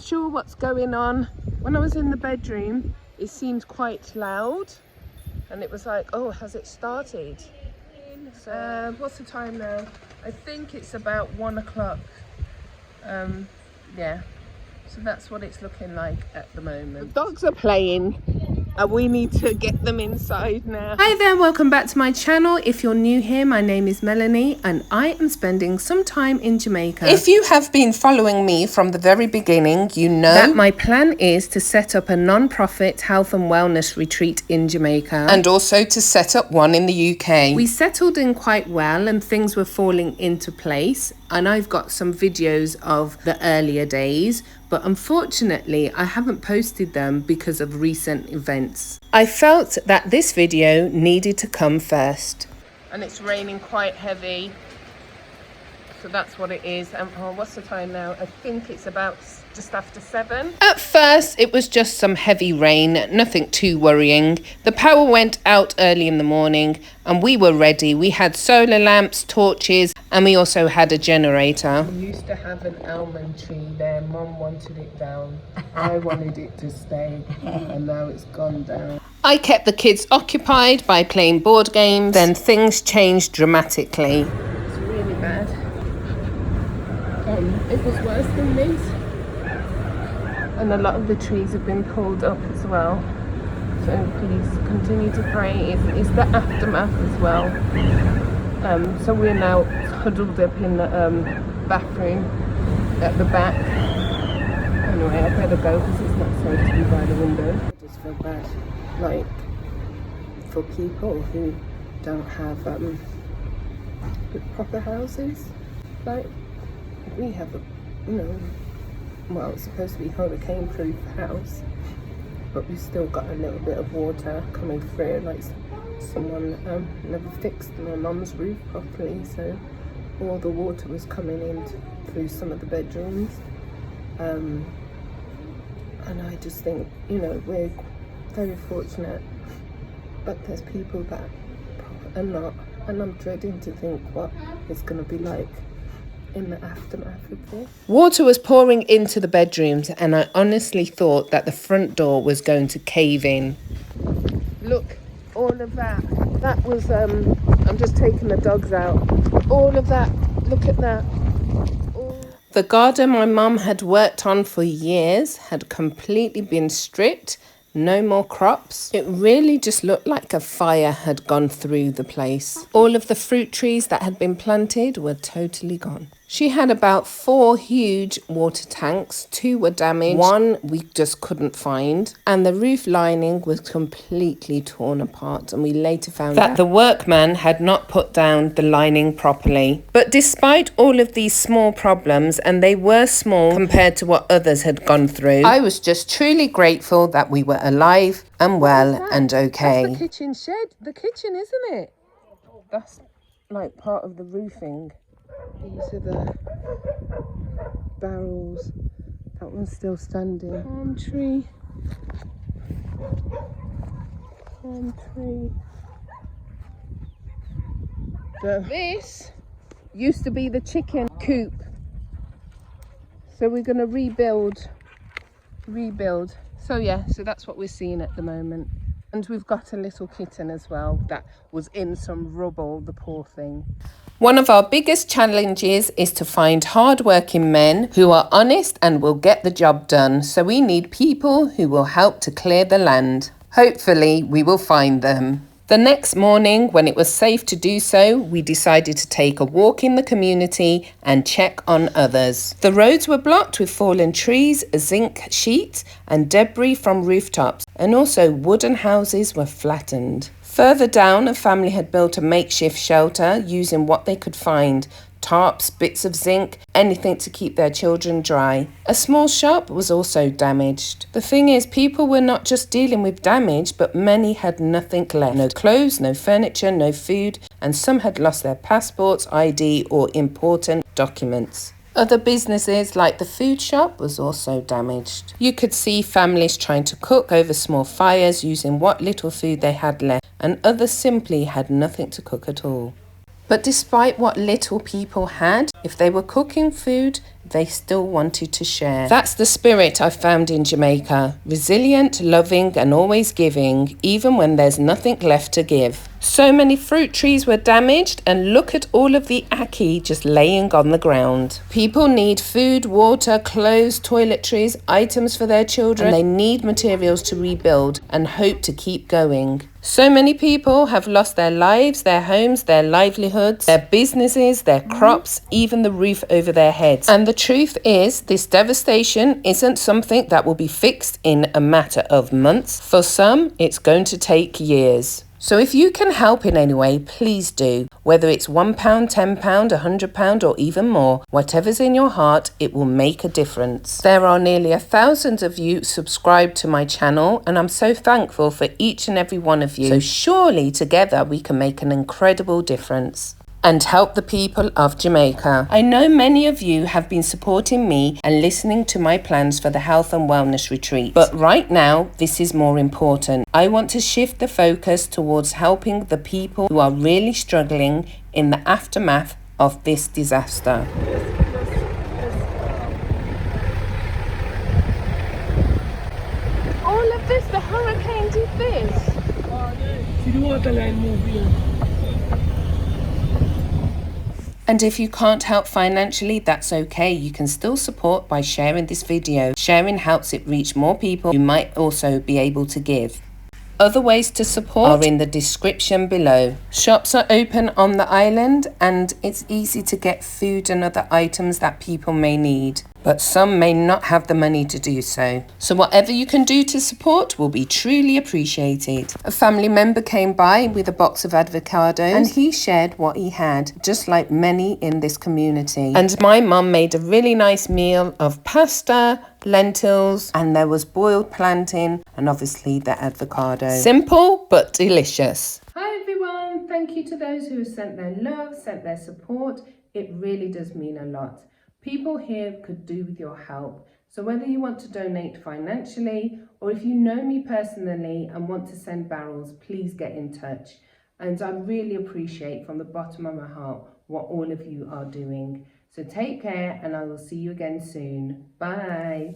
sure what's going on. When I was in the bedroom, it seemed quite loud, and it was like, oh, has it started? What's the time now? I think it's about 1 o'clock. Yeah, so that's what it's looking like at the moment. The dogs are playing and we need to get them inside now. Hi there, welcome back to my channel. If you're new here, my name is Melanie and I am spending some time in Jamaica. If you have been following me from the very beginning, you know that my plan is to set up a non-profit health and wellness retreat in Jamaica, and also to set up one in the UK. We settled in quite well and things were falling into place, and I've got some videos of the earlier days, but unfortunately I haven't posted them because of recent events. I felt that this video needed to come first. And it's raining quite heavy, so that's what it is. And oh, what's the time now? I think it's about just after 7. At first it was just some heavy rain, nothing too worrying. The power went out early in the morning and we were ready. We had solar lamps, torches, and we also had a generator. We used to have an almond tree there. Mum wanted it down. I wanted it to stay, and now it's gone down. I kept the kids occupied by playing board games. Then things changed dramatically. It's really bad. It was worse than this. And a lot of the trees have been pulled up as well. So please continue to pray. It's the aftermath as well. So we're now huddled up in the bathroom at the back. Anyway, I better go because it's not safe to be by the window. I just feel bad, like, for people who don't have proper houses. Like, we have a, well, it's supposed to be hurricane-proof house, but we've still got a little bit of water coming through, like someone never fixed my mum's roof properly, so all the water was coming in through some of the bedrooms. And I just think, we're very fortunate, but there's people that are not, and I'm dreading to think what it's going to be like in the aftermath of this. Water was pouring into the bedrooms and I honestly thought that the front door was going to cave in. Look, all of that was, I'm just taking the dogs out. All of that, look at that. The garden my mum had worked on for years had completely been stripped. No more crops. It really just looked like a fire had gone through the place. All of the fruit trees that had been planted were totally gone. She had about 4 huge water tanks. 2 were damaged. 1 we just couldn't find. And the roof lining was completely torn apart. And we later found that the workman had not put down the lining properly. But despite all of these small problems, and they were small compared to what others had gone through, I was just truly grateful that we were alive and well and okay. That's the kitchen shed. The kitchen, isn't it? That's like part of the roofing. These are the barrels. That one's still standing. Palm tree. Palm tree. This used to be the chicken coop. So we're going to rebuild. So yeah, so that's what we're seeing at the moment. And we've got a little kitten as well that was in some rubble, the poor thing. One of our biggest challenges is to find hard-working men who are honest and will get the job done. So we need people who will help to clear the land. Hopefully we will find them. The next morning, when it was safe to do so, we decided to take a walk in the community and check on others. The roads were blocked with fallen trees, zinc sheets and debris from rooftops, and also wooden houses were flattened. Further down, a family had built a makeshift shelter using what they could find. Tarps, bits of zinc, anything to keep their children dry. A small shop was also damaged. The thing is, people were not just dealing with damage, but many had nothing left. No clothes, no furniture, no food, and some had lost their passports, ID, or important documents. Other businesses like the food shop was also damaged. You could see families trying to cook over small fires using what little food they had left, and others simply had nothing to cook at all. But despite what little people had, if they were cooking food, they still wanted to share. That's the spirit I found in Jamaica. Resilient, loving, and always giving, even when there's nothing left to give. So many fruit trees were damaged, and look at all of the ackee just laying on the ground. People need food, water, clothes, toiletries, items for their children, and they need materials to rebuild and hope to keep going. So many people have lost their lives, their homes, their livelihoods, their businesses, their crops, even the roof over their heads. And the truth is, this devastation isn't something that will be fixed in a matter of months. For some, it's going to take years. So if you can help in any way, please do. Whether it's £1, £10, £100 or even more, whatever's in your heart, it will make a difference. There are nearly 1,000 of you subscribed to my channel, and I'm so thankful for each and every one of you. So surely together we can make an incredible difference and help the people of Jamaica. I know many of you have been supporting me and listening to my plans for the health and wellness retreat. But right now, this is more important. I want to shift the focus towards helping the people who are really struggling in the aftermath of this disaster. All of this, the hurricane did this. See the water line moving. And if you can't help financially, that's okay. You can still support by sharing this video. Sharing helps it reach more people who might also be able to give. Other ways to support are in the description below. Shops are open on the island, and it's easy to get food and other items that people may need. But some may not have the money to do so. So whatever you can do to support will be truly appreciated. A family member came by with a box of avocados, and he shared what he had, just like many in this community. And my mum made a really nice meal of pasta, lentils, and there was boiled plantain and obviously the avocado. Simple but delicious. Hi everyone, thank you to those who have sent their love, sent their support. It really does mean a lot. People here could do with your help. So whether you want to donate financially, or if you know me personally and want to send barrels, please get in touch. And I really appreciate from the bottom of my heart what all of you are doing. So take care, and I will see you again soon. Bye.